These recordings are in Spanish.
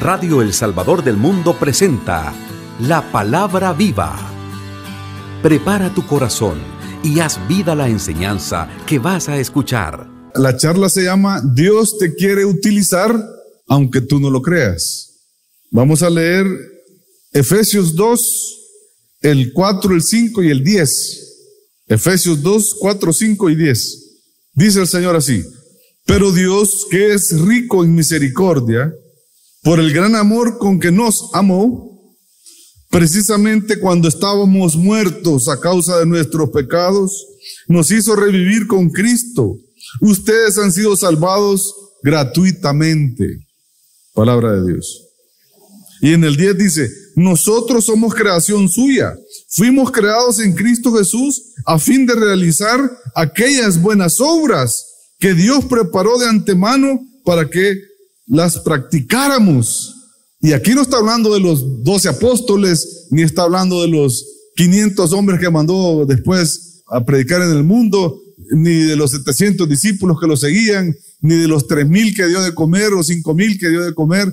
Radio El Salvador del Mundo presenta La Palabra Viva. Prepara tu corazón y haz vida la enseñanza que vas a escuchar. La charla se llama Dios te quiere utilizar aunque tú no lo creas. Vamos a leer Efesios 2, el 4, el 5 y el 10. Efesios 2, 4, 5 y 10. Dice el Señor así: pero Dios, que es rico en misericordia, por el gran amor con que nos amó, precisamente cuando estábamos muertos a causa de nuestros pecados, nos hizo revivir con Cristo. Ustedes han sido salvados gratuitamente. Palabra de Dios. Y en el 10 dice: nosotros somos creación suya. Fuimos creados en Cristo Jesús a fin de realizar aquellas buenas obras que Dios preparó de antemano para que las practicáramos. Y aquí no está hablando de los 12 apóstoles, ni está hablando de los 500 hombres que mandó después a predicar en el mundo, ni de los 700 discípulos que lo seguían, ni de los 3,000 que dio de comer, o 5,000 que dio de comer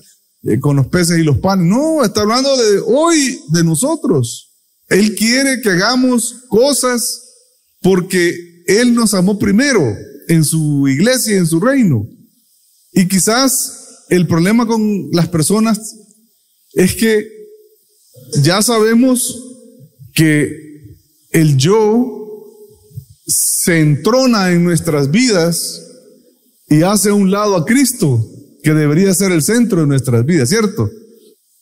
con los peces y los panes. No, está hablando de hoy, de nosotros. Él quiere que hagamos cosas porque Él nos amó primero en su iglesia y en su reino. Y quizás el problema con las personas es que ya sabemos que el yo se entrona en nuestras vidas y hace a un lado a Cristo, que debería ser el centro de nuestras vidas, ¿cierto?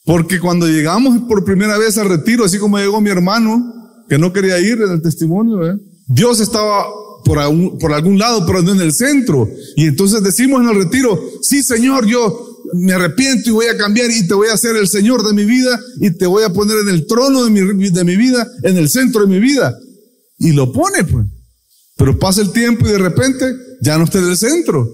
Porque cuando llegamos por primera vez al retiro, así como llegó mi hermano, que no quería ir en el testimonio, Dios estaba por algún lado, pero no en el centro. Y entonces decimos en el retiro: sí, Señor, yo me arrepiento y voy a cambiar y te voy a hacer el Señor de mi vida y te voy a poner en el trono de mi vida, en el centro de mi vida. Y lo pone, pues. Pero pasa el tiempo y de repente ya no está en el centro.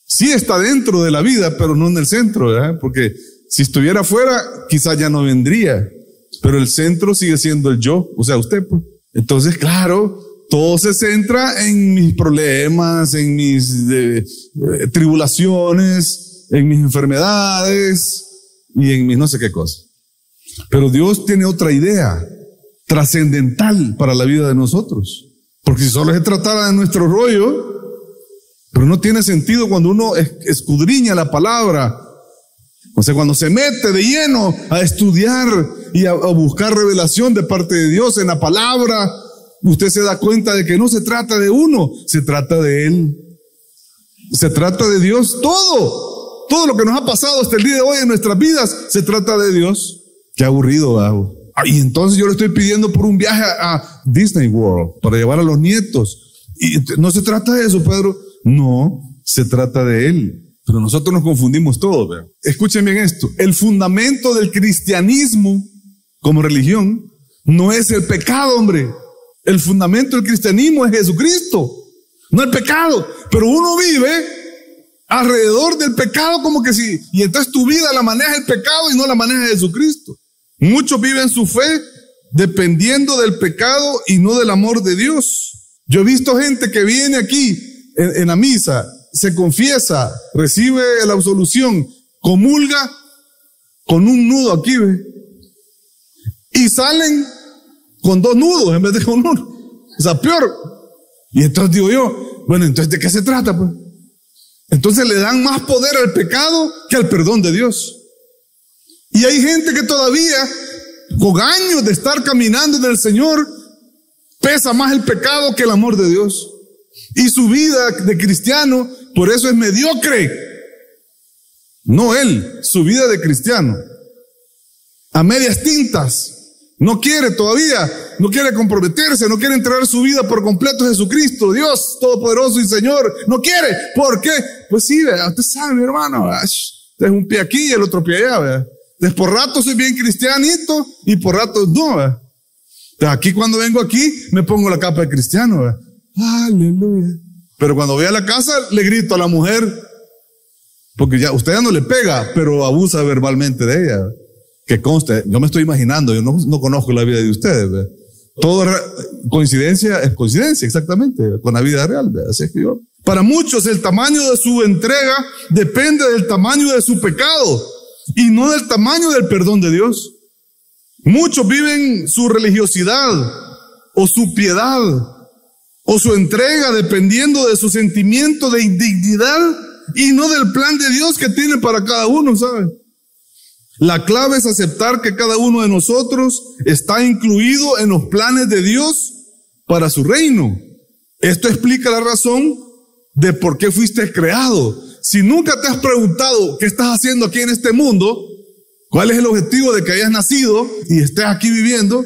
Sí está dentro de la vida, pero no en el centro, ¿verdad? Porque si estuviera afuera, quizás ya no vendría. Pero el centro sigue siendo el yo, o sea, usted, pues. Entonces, claro, todo se centra en mis problemas, en mis tribulaciones, en mis enfermedades y en mis no sé qué cosas. Pero Dios tiene otra idea trascendental para la vida de nosotros. Porque si solo se tratara de nuestro rollo, pero no tiene sentido cuando uno escudriña la palabra. O sea, cuando se mete de lleno a estudiar y a buscar revelación de parte de Dios en la palabra, usted se da cuenta de que no se trata de uno, se trata de Él. Se trata de Dios. Todo lo que nos ha pasado hasta el día de hoy en nuestras vidas, se trata de Dios. Qué aburrido, ¿verdad? Y entonces yo le estoy pidiendo por un viaje a Disney World para llevar a los nietos. Y no se trata de eso, Pedro. No, se trata de Él. Pero nosotros nos confundimos todos, ¿verdad? Escuchen bien esto. El fundamento del cristianismo como religión no es el pecado, hombre. El fundamento del cristianismo es Jesucristo, no el pecado. Pero uno vive alrededor del pecado como que sí. Y entonces tu vida la maneja el pecado y no la maneja Jesucristo. Muchos viven su fe dependiendo del pecado y no del amor de Dios. Yo he visto gente que viene aquí en la misa, se confiesa, recibe la absolución, comulga con un nudo aquí, ¿ve? Y salen con 2 nudos en vez de con uno. O sea, peor. Y entonces digo yo, bueno, entonces ¿de qué se trata, pues? Entonces le dan más poder al pecado que al perdón de Dios. Y hay gente que todavía, con años de estar caminando en el Señor, pesa más el pecado que el amor de Dios. Y su vida de cristiano, por eso es mediocre. No él, su vida de cristiano. A medias tintas. No quiere todavía, no quiere comprometerse, no quiere entregar su vida por completo a Jesucristo, Dios Todopoderoso y Señor. No quiere. ¿Por qué? Pues sí, usted sabe, mi hermano. Usted es un pie aquí y el otro pie allá, ¿verdad? Entonces, por rato soy bien cristianito y por rato no, ¿verdad? Entonces, aquí cuando vengo aquí, me pongo la capa de cristiano, ¿verdad? Aleluya. Pero cuando voy a la casa, le grito a la mujer, porque ya, usted ya no le pega, pero abusa verbalmente de ella. Que conste, yo me estoy imaginando, yo no conozco la vida de ustedes, ¿verdad? Todo coincidencia es coincidencia, exactamente, con la vida real, ¿verdad? Así es que yo. Para muchos, el tamaño de su entrega depende del tamaño de su pecado. y no del tamaño del perdón de Dios. Muchos viven su religiosidad o su piedad o su entrega dependiendo de su sentimiento de indignidad y no del plan de Dios que tiene para cada uno, ¿sabe? La clave es aceptar que cada uno de nosotros está incluido en los planes de Dios para su reino. Esto explica la razón de por qué fuiste creado. Si nunca te has preguntado qué estás haciendo aquí en este mundo, cuál es el objetivo de que hayas nacido y estés aquí viviendo,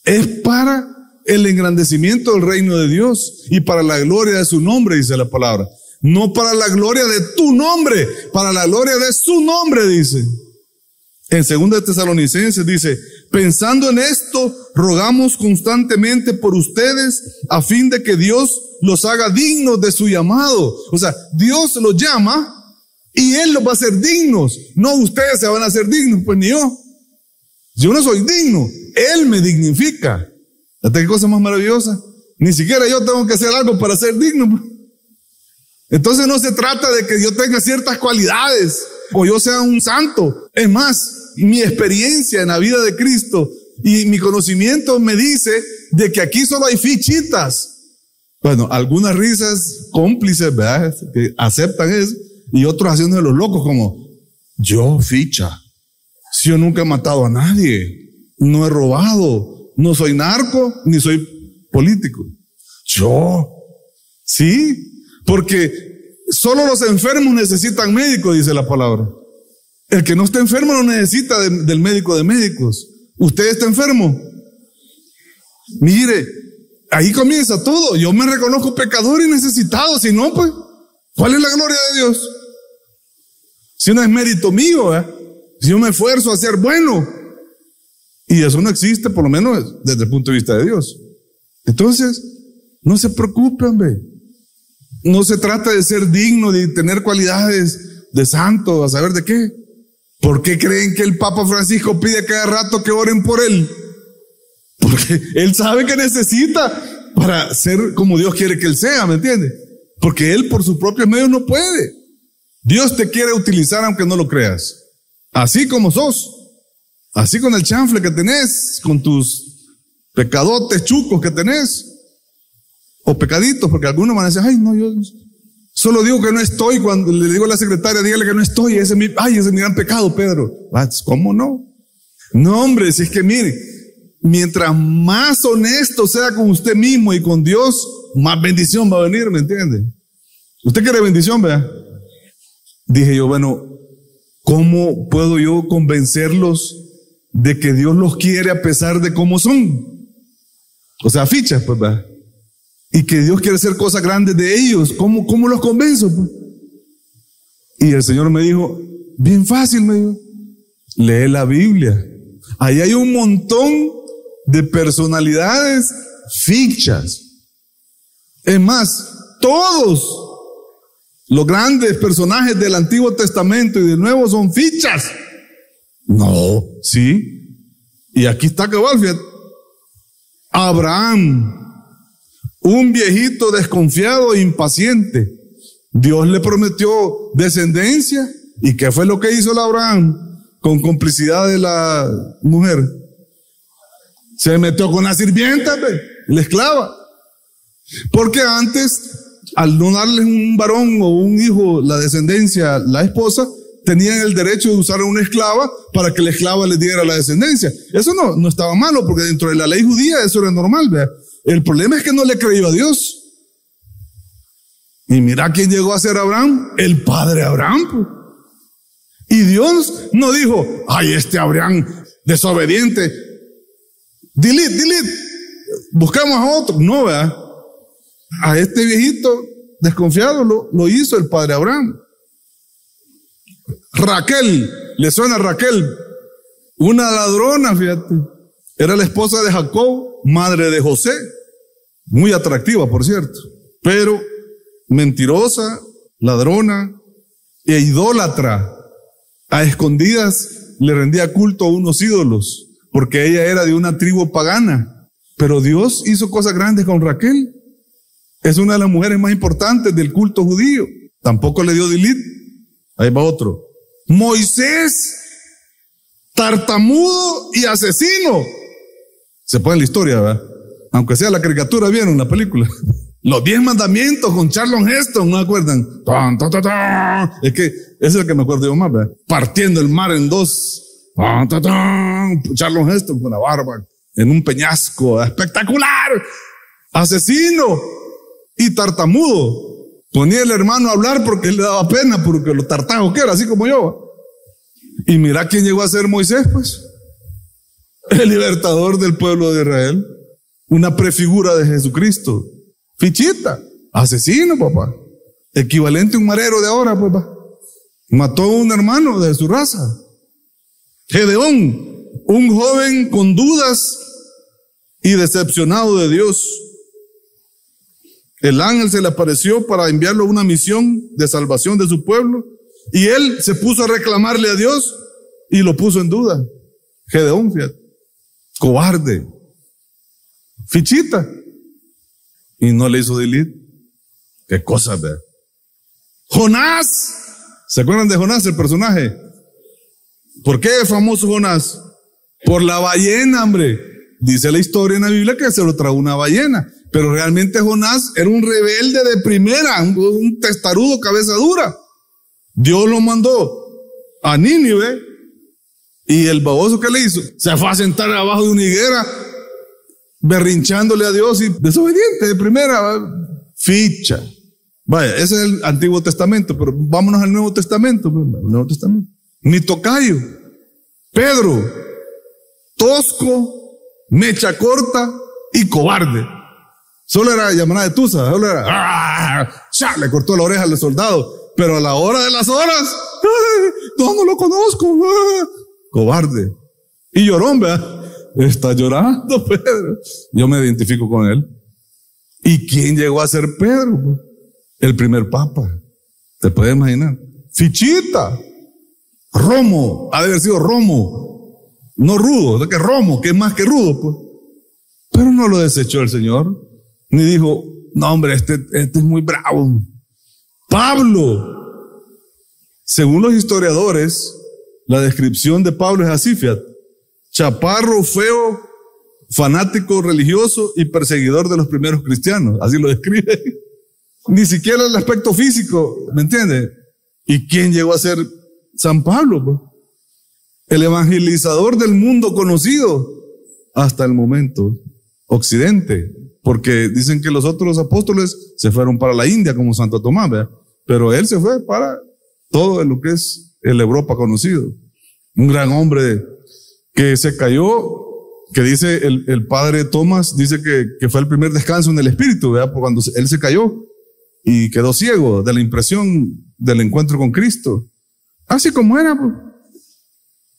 es para el engrandecimiento del reino de Dios y para la gloria de su nombre, dice la palabra. No para la gloria de tu nombre, para la gloria de su nombre, dice. En 2 Tesalonicenses dice, pensando en esto, rogamos constantemente por ustedes a fin de que Dios los haga dignos de su llamado. O sea, Dios los llama y Él los va a hacer dignos. No ustedes se van a hacer dignos, pues ni yo. Yo no soy digno, Él me dignifica. ¿Hasta qué cosa más maravillosa? Ni siquiera yo tengo que hacer algo para ser digno. Entonces no se trata de que yo tenga ciertas cualidades o yo sea un santo. Es más, mi experiencia en la vida de Cristo y mi conocimiento me dice de que aquí solo hay fichitas. Bueno, algunas risas cómplices, ¿verdad?, que aceptan eso, y otros haciendo de los locos como, yo ficha, si yo nunca he matado a nadie, no he robado, no soy narco, ni soy político. Yo, sí, porque solo los enfermos necesitan médico, dice la palabra. El que no está enfermo no necesita del médico de médicos. ¿Usted está enfermo? Mire, ahí comienza todo. Yo me reconozco pecador y necesitado. Si no, pues, ¿cuál es la gloria de Dios? Si no es mérito mío, si yo me esfuerzo a ser bueno. Y eso no existe, por lo menos desde el punto de vista de Dios. Entonces, no se preocupen, hombre. No se trata de ser digno, de tener cualidades de santo, a saber de qué. ¿Por qué creen que el Papa Francisco pide cada rato que oren por él? Porque él sabe que necesita para ser como Dios quiere que él sea, ¿me entiende? Porque él por sus propios medios no puede. Dios te quiere utilizar aunque no lo creas. Así como sos. Así con el chanfle que tenés, con tus pecadotes chucos que tenés. O pecaditos, porque algunos van a decir, ay, no, yo solo digo que no estoy. Cuando le digo a la secretaria, dígale que no estoy. Ese es mi gran pecado, Pedro. ¿Cómo no? No, hombre, si es que mire, mientras más honesto sea con usted mismo y con Dios, más bendición va a venir, ¿me entiende? ¿Usted quiere bendición, verdad? Dije yo, bueno, ¿cómo puedo yo convencerlos de que Dios los quiere a pesar de cómo son? O sea, fichas, pues, ¿verdad? Y que Dios quiere hacer cosas grandes de ellos. ¿Cómo los convenzo? Y el Señor me dijo, bien fácil, me dijo, lee la Biblia. Ahí hay un montón de personalidades fichas. Es más, todos los grandes personajes del Antiguo Testamento y del Nuevo son fichas. No, sí. Y aquí está cabal, fíjate. Abraham, un viejito desconfiado e impaciente. Dios le prometió descendencia. ¿Y qué fue lo que hizo el Abraham? Con complicidad de la mujer. Se metió con la sirvienta, la esclava. Porque antes, al no darle un varón o un hijo la descendencia, la esposa, tenían el derecho de usar a una esclava para que la esclava les diera la descendencia. Eso no estaba malo, porque dentro de la ley judía eso era normal, ¿verdad? El problema es que no le creyó a Dios. Y mira quién llegó a ser Abraham, el padre Abraham, pues. Y Dios no dijo, ay, este Abraham desobediente, delete, buscamos a otro. No, ¿verdad? A este viejito desconfiado lo hizo el padre Abraham. Raquel, ¿le suena Raquel? Una ladrona, fíjate. Era la esposa de Jacob, madre de José. Muy atractiva, por cierto. Pero mentirosa, ladrona e idólatra. A escondidas le rendía culto a unos ídolos, porque ella era de una tribu pagana. Pero Dios hizo cosas grandes con Raquel. Es una de las mujeres más importantes del culto judío. Tampoco le dio delete. Ahí va otro. Moisés, tartamudo y asesino. Se pone en la historia, ¿verdad? Aunque sea la caricatura, vieron la película. Los 10 mandamientos con Charlton Heston, ¿no acuerdan? Tan, tan, tan, tan. Es que ese es el que me acuerdo yo más, ¿verdad? Partiendo el mar en dos. Tan, tan, tan. Charlton Heston con la barba en un peñasco espectacular. Asesino y tartamudo. Ponía el hermano a hablar porque le daba pena, porque lo tartajo que era, así como yo. Y mira quién llegó a ser Moisés, pues. El libertador del pueblo de Israel. Una prefigura de Jesucristo. Fichita. Asesino, papá. Equivalente a un marero de ahora, papá. Mató a un hermano de su raza. Gedeón. Un joven con dudas y decepcionado de Dios. El ángel se le apareció para enviarlo a una misión de salvación de su pueblo. Y él se puso a reclamarle a Dios y lo puso en duda. Gedeón, fíjate. Cobarde. Fichita. Y no le hizo delete. Qué cosa, ¿verdad? Jonás. ¿Se acuerdan de Jonás, el personaje? ¿Por qué es famoso Jonás? Por la ballena, hombre. Dice la historia en la Biblia que se lo tragó una ballena. Pero realmente Jonás era un rebelde de primera, un testarudo, cabeza dura. Dios lo mandó a Nínive y el baboso que le hizo, se fue a sentar abajo de una higuera berrinchándole a Dios y desobediente de primera. Ficha. Vaya, ese es el Antiguo Testamento, pero vámonos al Nuevo Testamento. Nuevo Testamento. Mi tocayo, Pedro, tosco, mecha corta y cobarde. Solo era llamada de tusa, solo era, le cortó la oreja al soldado, pero a la hora de las horas, no lo conozco, cobarde. Y llorón, ¿verdad? Está llorando Pedro. Yo me identifico con él. ¿Y quién llegó a ser Pedro? El primer papa. ¿Te puedes imaginar? Fichita. Romo. Ha de haber sido Romo. No rudo, o sea que Romo, que es más que rudo, pues. Pero no lo desechó el Señor. Ni dijo, no hombre, este es muy bravo. Pablo. Según los historiadores, la descripción de Pablo es así, fíjate. Chaparro, feo, fanático religioso y perseguidor de los primeros cristianos. Así lo describe. Ni siquiera el aspecto físico, ¿me entiendes? ¿Y quién llegó a ser San Pablo? Pues? El evangelizador del mundo conocido hasta el momento, Occidente. Porque dicen que los otros apóstoles se fueron para la India como Santo Tomás, ¿verdad? Pero él se fue para todo lo que es el Europa conocido. Un gran hombre que se cayó, que dice el padre Tomás, dice que fue el primer descanso en el espíritu, ¿verdad? Porque cuando él se cayó y quedó ciego de la impresión del encuentro con Cristo. Así como era, pues.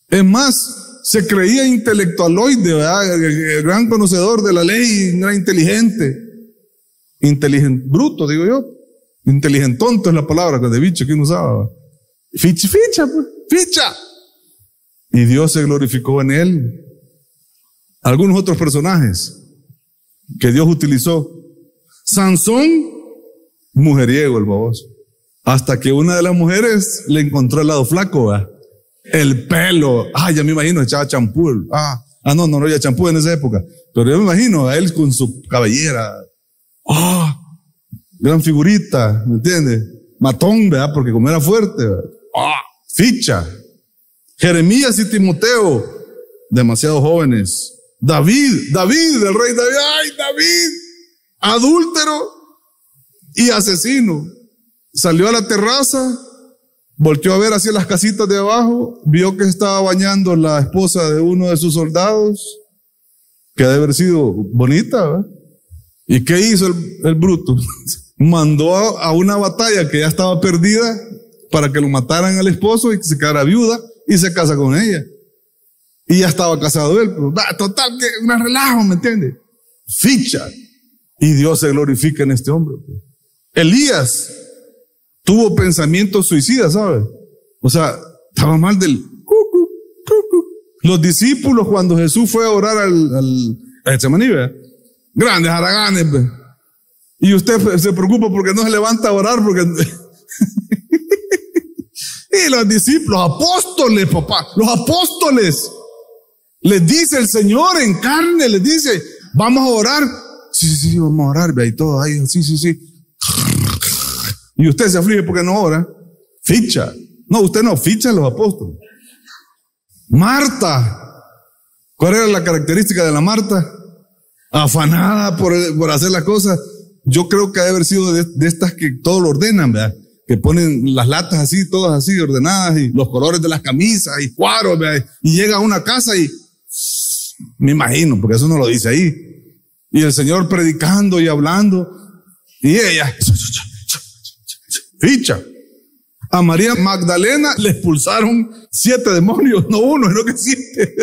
Es más, se creía intelectualoide, ¿verdad? El gran conocedor de la ley, era inteligente. Bruto, digo yo. Inteligentonto es la palabra que de bicho que uno usaba. Ficha, pues, ficha. Y Dios se glorificó en él. Algunos otros personajes que Dios utilizó. Sansón, mujeriego el baboso. Hasta que una de las mujeres le encontró el lado flaco, ¿verdad? El pelo. Ya me imagino, echaba champú. No había champú en esa época. Pero yo me imagino a él con su cabellera. Gran figurita, ¿me entiendes? Matón, ¿verdad? Porque como era fuerte, ¿verdad? Ficha. Jeremías y Timoteo, demasiado jóvenes. David, el rey David. David, adúltero y asesino. Salió a la terraza, volteó a ver hacia las casitas de abajo, vio que estaba bañando la esposa de uno de sus soldados, que debe haber sido bonita, ¿verdad? ¿Y qué hizo el bruto? Mandó a una batalla que ya estaba perdida para que lo mataran al esposo y que se quedara viuda y se casa con ella. Y ya estaba casado él. Pero, total, que un relajo, ¿me entiendes? Ficha. Y Dios se glorifica en este hombre. Elías tuvo pensamientos suicidas, ¿sabes? O sea, estaba mal del cucu. Los discípulos, cuando Jesús fue a orar al Getsemaní, grandes haraganes, y usted se preocupa porque no se levanta a orar, porque Y los discípulos, apóstoles, papá, los apóstoles, les dice el Señor en carne, les dice, vamos a orar. Sí, vamos a orar, ve ahí todo, ahí, sí. Y usted se aflige porque no ora. Ficha. No, usted no, ficha a los apóstoles. Marta. ¿Cuál era la característica de la Marta? Afanada por hacer las cosas. Yo creo que debe haber sido de estas que todo lo ordenan, ¿verdad? Que ponen las latas así, todas así ordenadas, y los colores de las camisas, y cuadros, ¿verdad? Y llega a una casa y me imagino, porque eso no lo dice ahí. Y el Señor predicando y hablando, y ella, ficha. A María Magdalena le expulsaron 7 demonios, no 1, sino que 7.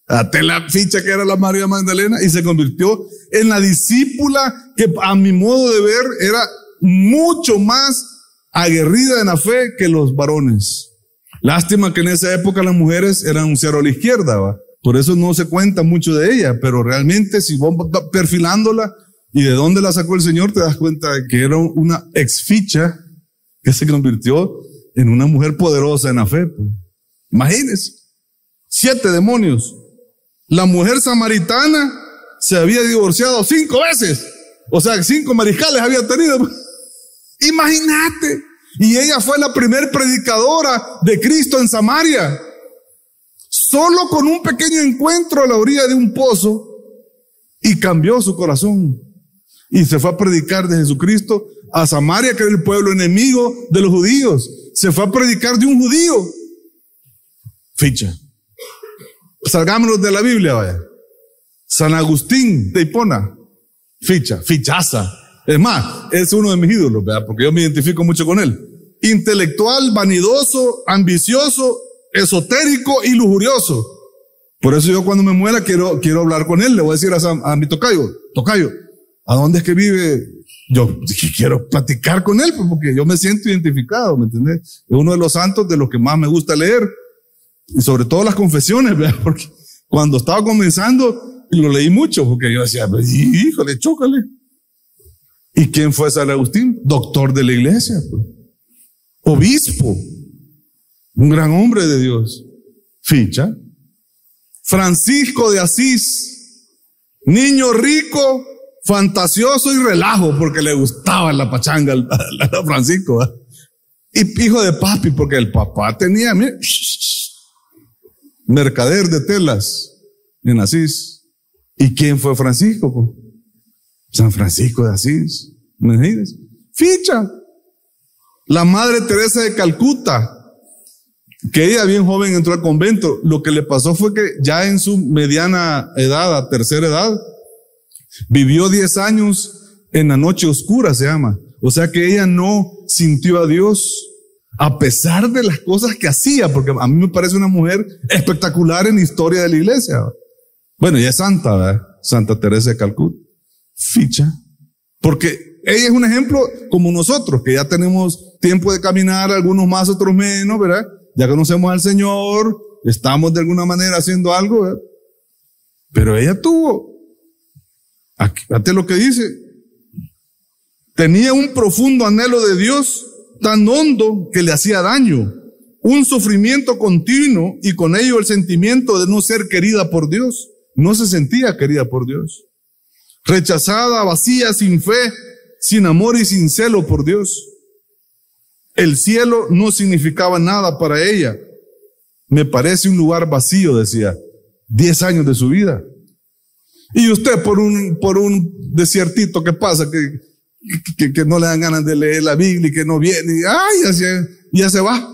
Hasta la ficha que era la María Magdalena, y se convirtió en la discípula que a mi modo de ver era mucho más aguerrida en la fe que los varones. Lástima que en esa época las mujeres eran un cero a la izquierda, ¿va? Por eso no se cuenta mucho de ella, pero realmente si vos vas perfilándola y de dónde la sacó el Señor, te das cuenta de que era una ex ficha que se convirtió en una mujer poderosa en la fe. Pues. Imagínense, 7 demonios. La mujer samaritana se había divorciado 5 veces. O sea, 5 mariscales había tenido. Imagínate. Y ella fue la primer predicadora de Cristo en Samaria. Solo con un pequeño encuentro a la orilla de un pozo, y cambió su corazón. Y se fue a predicar de Jesucristo a Samaria, que era el pueblo enemigo de los judíos. Se fue a predicar de un judío. Ficha. Salgámonos de la Biblia, vaya. San Agustín de Hipona. Fichaza. Es más, es uno de mis ídolos, ¿verdad? Porque yo me identifico mucho con él. Intelectual, vanidoso, ambicioso, esotérico y lujurioso. Por eso yo cuando me muera quiero hablar con él. Le voy a decir a mi tocayo, ¿a dónde es que vive? Yo quiero platicar con él, porque yo me siento identificado, ¿me entendés? Es uno de los santos de los que más me gusta leer. Y sobre todo las confesiones, ¿verdad? Porque cuando estaba comenzando, lo leí mucho, porque yo decía, híjole, chócale. ¿Y quién fue San Agustín? Doctor de la iglesia, pues. Obispo, un gran hombre de Dios. Ficha. Francisco de Asís, niño rico, fantasioso y relajo, porque le gustaba la pachanga a Francisco, ¿eh? Y hijo de papi, porque el papá tenía, mire, mercader de telas en Asís. ¿Y quién fue Francisco? Pues? San Francisco de Asís. ¿Me entiendes? Ficha. La Madre Teresa de Calcuta, que ella bien joven entró al convento. Lo que le pasó fue que ya en su mediana edad, a tercera edad, vivió 10 años en la noche oscura, se llama. O sea que ella no sintió a Dios a pesar de las cosas que hacía, porque a mí me parece una mujer espectacular en la historia de la iglesia. Bueno, ella es santa, ¿verdad? Santa Teresa de Calcuta. Ficha. Porque ella es un ejemplo como nosotros, que ya tenemos tiempo de caminar, algunos más, otros menos, ¿verdad? Ya conocemos al Señor, estamos de alguna manera haciendo algo, ¿verdad? Pero ella tuvo, aquí, fíjate lo que dice, tenía un profundo anhelo de Dios tan hondo que le hacía daño, un sufrimiento continuo y con ello el sentimiento de no ser querida por Dios. No se sentía querida por Dios. Rechazada, vacía, sin fe, sin amor y sin celo por Dios. El cielo no significaba nada para ella. Me parece un lugar vacío, decía. 10 años de su vida. Y usted por un desiertito que pasa, que no le dan ganas de leer la Biblia y que no viene, ya se va.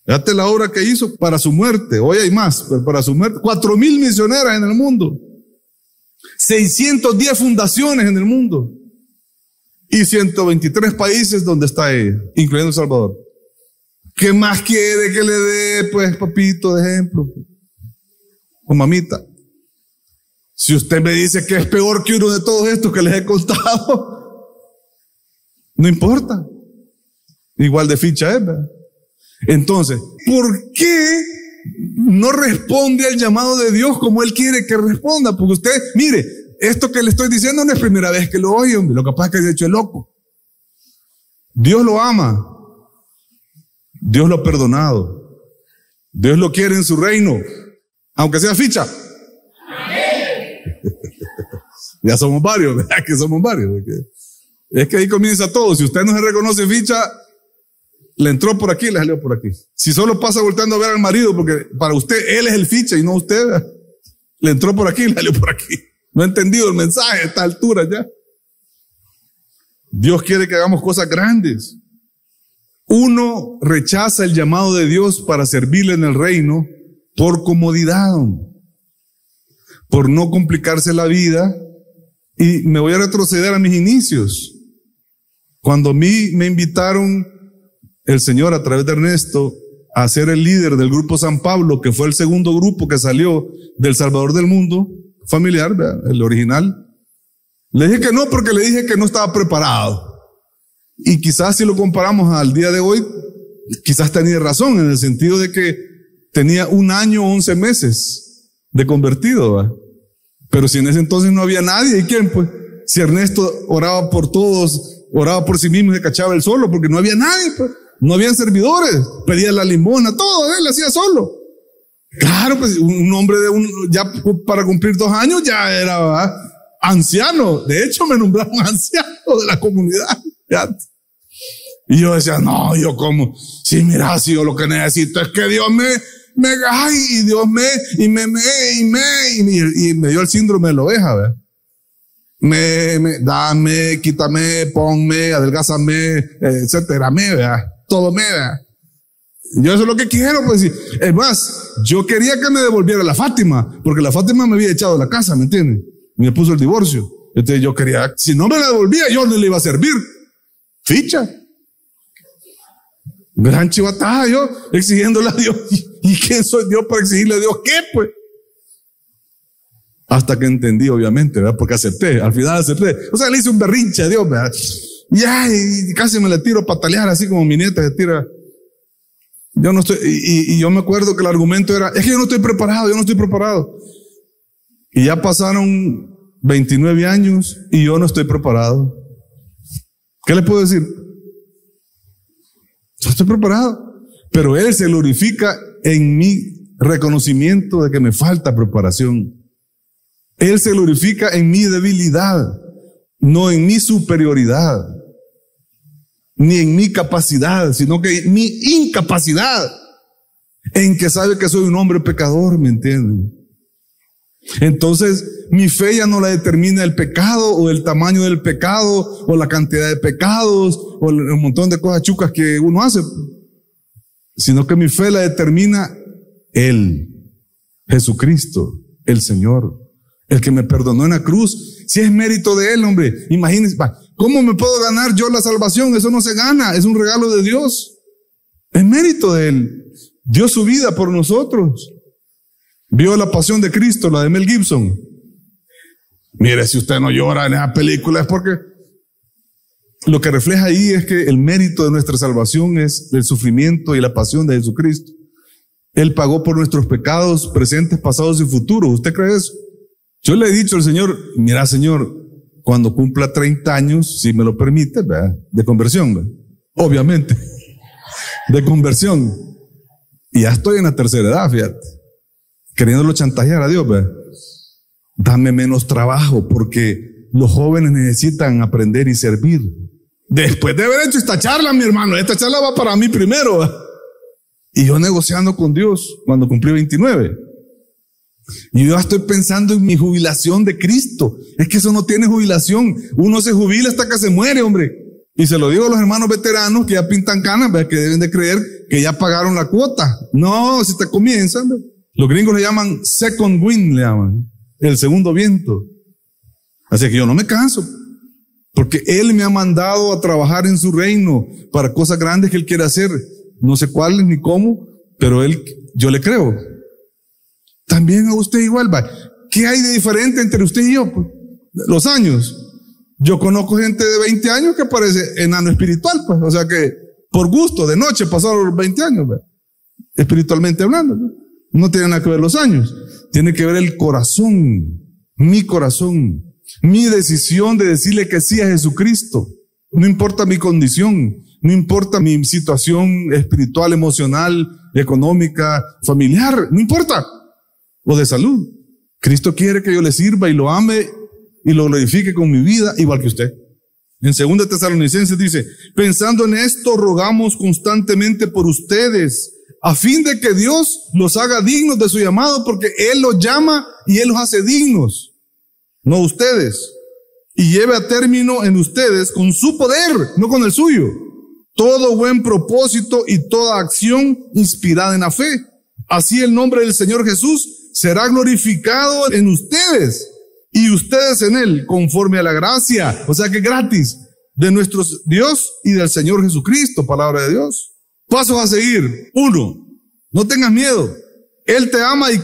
Fíjate la obra que hizo para su muerte. Hoy hay más, pero para su muerte. 4,000 misioneras en el mundo. 610 fundaciones en el mundo. Y 123 países donde está ella, incluyendo El Salvador. ¿Qué más quiere que le dé, pues, papito, de ejemplo? O mamita. Si usted me dice que es peor que uno de todos estos que les he contado, no importa. Igual de ficha es, ¿verdad? Entonces, ¿por qué no responde al llamado de Dios como Él quiere que responda? Porque usted, mire, esto que le estoy diciendo no es primera vez que lo oye, hombre. Lo que pasa es que se ha hecho el loco. Dios lo ama. Dios lo ha perdonado. Dios lo quiere en su reino, aunque sea ficha. Ya somos varios, ¿verdad? Que somos varios. Es que ahí comienza todo. Si usted no se reconoce ficha, le entró por aquí y le salió por aquí. Si solo pasa volteando a ver al marido, porque para usted él es el ficha y no usted, ¿verdad? Le entró por aquí y le salió por aquí. No ha entendido el mensaje a esta altura ya. Dios quiere que hagamos cosas grandes. Uno rechaza el llamado de Dios para servirle en el reino por comodidad, por no complicarse la vida. Y me voy a retroceder a mis inicios. Cuando a mí me invitaron el Señor a través de Ernesto a ser el líder del grupo San Pablo, que fue el segundo grupo que salió del Salvador del Mundo, familiar, ¿verdad? El original. Le dije que no, porque le dije que no estaba preparado. Y quizás si lo comparamos al día de hoy, quizás tenía razón, en el sentido de que tenía 1 año, 11 meses de convertido, ¿verdad? Pero si en ese entonces no había nadie, ¿y quién pues? Si Ernesto oraba por todos, oraba por sí mismo y se cachaba él solo, porque no había nadie, pues. No habían servidores, pedía la limosna, todo él hacía solo. Claro, pues un hombre ya para cumplir 2 años ya era, ¿verdad?, anciano. De hecho me nombraron anciano de la comunidad. ¿Ya? Y yo decía, no, yo como, sí, mira, si yo lo que necesito es que Dios me dio el síndrome de la oveja, ¿verdad? Dame, quítame, ponme, adelgázame, etcétera, ¿verdad? Todo ¿verdad? Yo eso es lo que quiero, pues. Es más, yo quería que me devolviera la Fátima, porque la Fátima me había echado de la casa, ¿me entiendes? Me puso el divorcio. Entonces yo quería, si no me la devolvía, yo no le iba a servir. Ficha. Gran chivatada yo, exigiéndole a Dios. ¿Y quién soy Dios para exigirle a Dios qué, pues? Hasta que entendí, obviamente, ¿verdad? Porque acepté, al final acepté. O sea, le hice un berrinche a Dios, ¿verdad? Y casi me le tiro a patalear, así como mi nieta se tira. Yo no estoy, y yo me acuerdo que el argumento era, es que yo no estoy preparado. Y ya pasaron 29 años y yo no estoy preparado. ¿Qué le puedo decir? No estoy preparado. Pero Él se glorifica en mi reconocimiento de que me falta preparación. Él se glorifica en mi debilidad, no en mi superioridad, ni en mi capacidad, sino que en mi incapacidad, en que sabe que soy un hombre pecador, ¿me entienden? Entonces, mi fe ya no la determina el pecado o el tamaño del pecado o la cantidad de pecados o un montón de cosas chucas que uno hace, sino que mi fe la determina Él, Jesucristo, el Señor, el que me perdonó en la cruz. Si es mérito de Él, hombre, imagínense, ¿cómo me puedo ganar yo la salvación? Eso no se gana, es un regalo de Dios, es mérito de Él. Dio su vida por nosotros. Vio La Pasión de Cristo, la de Mel Gibson. Mire, si usted no llora en esa película es porque lo que refleja ahí es que el mérito de nuestra salvación es el sufrimiento y la pasión de Jesucristo. Él pagó por nuestros pecados presentes, pasados y futuros. ¿Usted cree eso? Yo le he dicho al Señor, mira, Señor, cuando cumpla 30 años, si me lo permite, ¿verdad?, de conversión, ¿verdad?, obviamente, de conversión. Y ya estoy en la tercera edad, fíjate, queriéndolo chantajear a Dios, ¿verdad? Dame menos trabajo, porque los jóvenes necesitan aprender y servir. Después de haber hecho esta charla, mi hermano, esta charla va para mí primero, ¿verdad? Y yo negociando con Dios cuando cumplí 29. Y yo ya estoy pensando en mi jubilación de Cristo. Es que eso no tiene jubilación. Uno se jubila hasta que se muere, hombre. Y se lo digo a los hermanos veteranos que ya pintan canas, ¿verdad?, que deben de creer que ya pagaron la cuota. No, si te comienzan, ¿verdad? Los gringos le llaman second wind, le llaman el segundo viento. Así que yo no me canso, porque Él me ha mandado a trabajar en su reino para cosas grandes que Él quiere hacer. No sé cuáles ni cómo, pero yo le creo. También a usted igual, ¿va? ¿Qué hay de diferente entre usted y yo? Pues, los años. Yo conozco gente de 20 años que parece enano espiritual, pues. O sea que por gusto, de noche pasaron los 20 años, ¿va?, espiritualmente hablando, ¿no? No tiene nada que ver los años. Tiene que ver el corazón, mi decisión de decirle que sí a Jesucristo. No importa mi condición, no importa mi situación espiritual, emocional, económica, familiar, no importa. O de salud. Cristo quiere que yo le sirva y lo ame y lo glorifique con mi vida igual que usted. En 2 Tesalonicenses dice, pensando en esto, rogamos constantemente por ustedes, a fin de que Dios los haga dignos de su llamado, porque Él los llama y Él los hace dignos, no ustedes, y lleve a término en ustedes con su poder, no con el suyo, todo buen propósito y toda acción inspirada en la fe. Así el nombre del Señor Jesús será glorificado en ustedes y ustedes en Él, conforme a la gracia, o sea que gratis, de nuestro Dios y del Señor Jesucristo, palabra de Dios. Pasos a seguir. 1, no tengas miedo. Él te ama y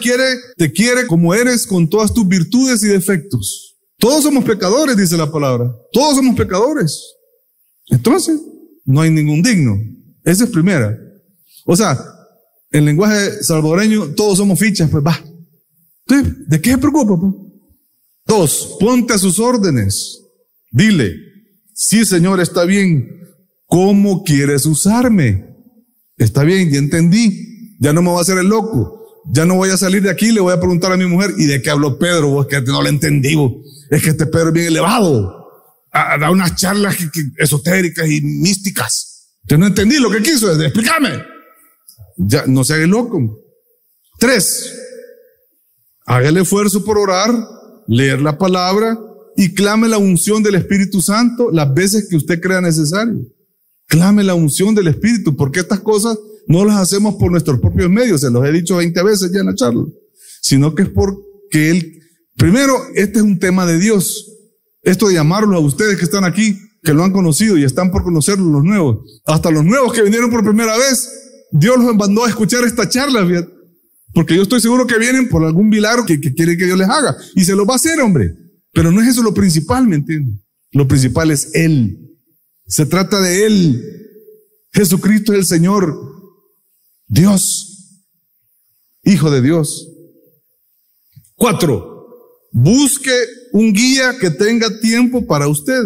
te quiere como eres, con todas tus virtudes y defectos. Todos somos pecadores, dice la palabra. Todos somos pecadores. Entonces, no hay ningún digno. Esa es primera. O sea, en lenguaje salvadoreño, todos somos fichas, pues va. Entonces, ¿de qué se preocupa? Pues? 2, ponte a sus órdenes. Dile, sí, Señor, está bien. ¿Cómo quieres usarme? Está bien, ya entendí. Ya no me voy a hacer el loco. Ya no voy a salir de aquí y le voy a preguntar a mi mujer, ¿y de qué habló Pedro? Vos que no lo entendí, vos. Es que este Pedro es bien elevado. Da unas charlas esotéricas y místicas. Yo no entendí lo que quiso. Explícame. Ya, no se haga el loco. 3, haga el esfuerzo por orar, leer la palabra y clame la unción del Espíritu Santo las veces que usted crea necesario. Clame la unción del Espíritu, porque estas cosas no las hacemos por nuestros propios medios, se los he dicho 20 veces ya en la charla, sino que es porque Él, primero, este es un tema de Dios. Esto de llamarlos a ustedes que están aquí, que lo han conocido y están por conocerlo, los nuevos, hasta los nuevos que vinieron por primera vez, Dios los mandó a escuchar esta charla, fíjate, porque yo estoy seguro que vienen por algún milagro que quiere que Dios les haga, y se lo va a hacer, hombre. Pero no es eso lo principal, ¿me entienden? Lo principal es Él. Se trata de Él. Jesucristo es el Señor, Dios, Hijo de Dios. 4, busque un guía que tenga tiempo para usted.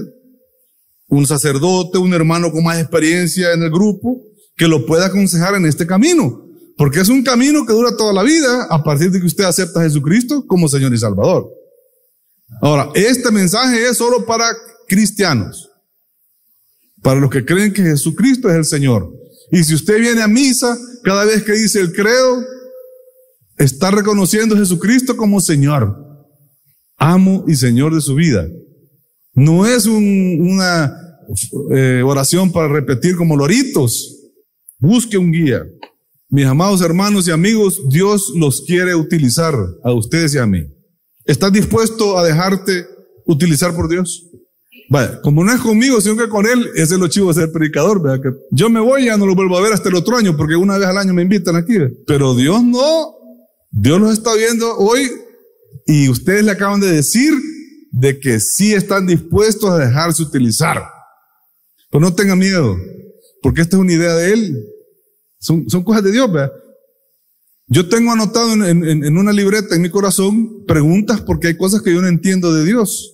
Un sacerdote, un hermano con más experiencia en el grupo, que lo pueda aconsejar en este camino. Porque es un camino que dura toda la vida a partir de que usted acepta a Jesucristo como Señor y Salvador. Ahora, este mensaje es solo para cristianos, para los que creen que Jesucristo es el Señor. Y si usted viene a misa, cada vez que dice el credo, está reconociendo a Jesucristo como Señor, amo y Señor de su vida. No es una oración para repetir como loritos. Busque un guía. Mis amados hermanos y amigos, Dios los quiere utilizar a ustedes y a mí. ¿Estás dispuesto a dejarte utilizar por Dios? Vaya, como no es conmigo, sino que con Él, ese es lo chivo de ser predicador, ¿verdad? Que yo me voy y ya no lo vuelvo a ver hasta el otro año, porque una vez al año me invitan aquí, ¿verdad? Pero Dios no. Dios los está viendo hoy y ustedes le acaban de decir de que sí están dispuestos a dejarse utilizar. Pero no tengan miedo, porque esta es una idea de Él. Son cosas de Dios, ¿verdad? Yo tengo anotado en una libreta en mi corazón preguntas porque hay cosas que yo no entiendo de Dios.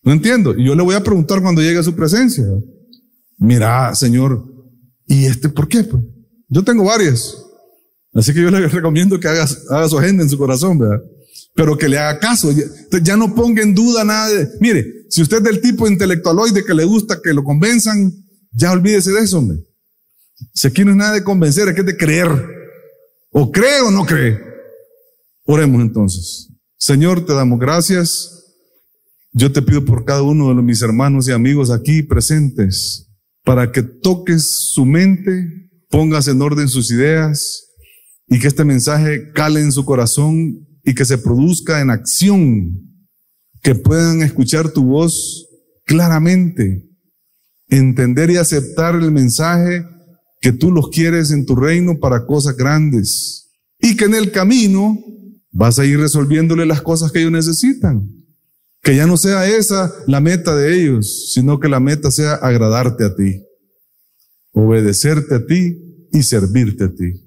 No entiendo. Y yo le voy a preguntar cuando llegue a su presencia. Mira, Señor, ¿y por qué? Pues yo tengo varias. Así que yo le recomiendo que haga su agenda en su corazón, ¿verdad? Pero que le haga caso. Ya no ponga en duda nada mire, si usted es del tipo intelectualoide que le gusta que lo convenzan, ya olvídese de eso, hombre. Si aquí no es nada de convencer, es que es de creer. O cree o no cree. Oremos entonces. Señor, te damos gracias. Yo te pido por cada uno de mis hermanos y amigos aquí presentes, para que toques su mente, pongas en orden sus ideas y que este mensaje cale en su corazón y que se produzca en acción, que puedan escuchar tu voz claramente, entender y aceptar el mensaje que tú los quieres en tu reino para cosas grandes, y que en el camino vas a ir resolviéndole las cosas que ellos necesitan. Que ya no sea esa la meta de ellos, sino que la meta sea agradarte a ti, obedecerte a ti y servirte a ti.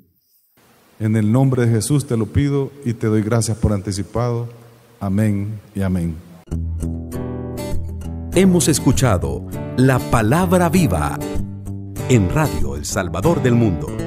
En el nombre de Jesús te lo pido y te doy gracias por anticipado. Amén y amén. Hemos escuchado La Palabra Viva en Radio El Salvador del Mundo.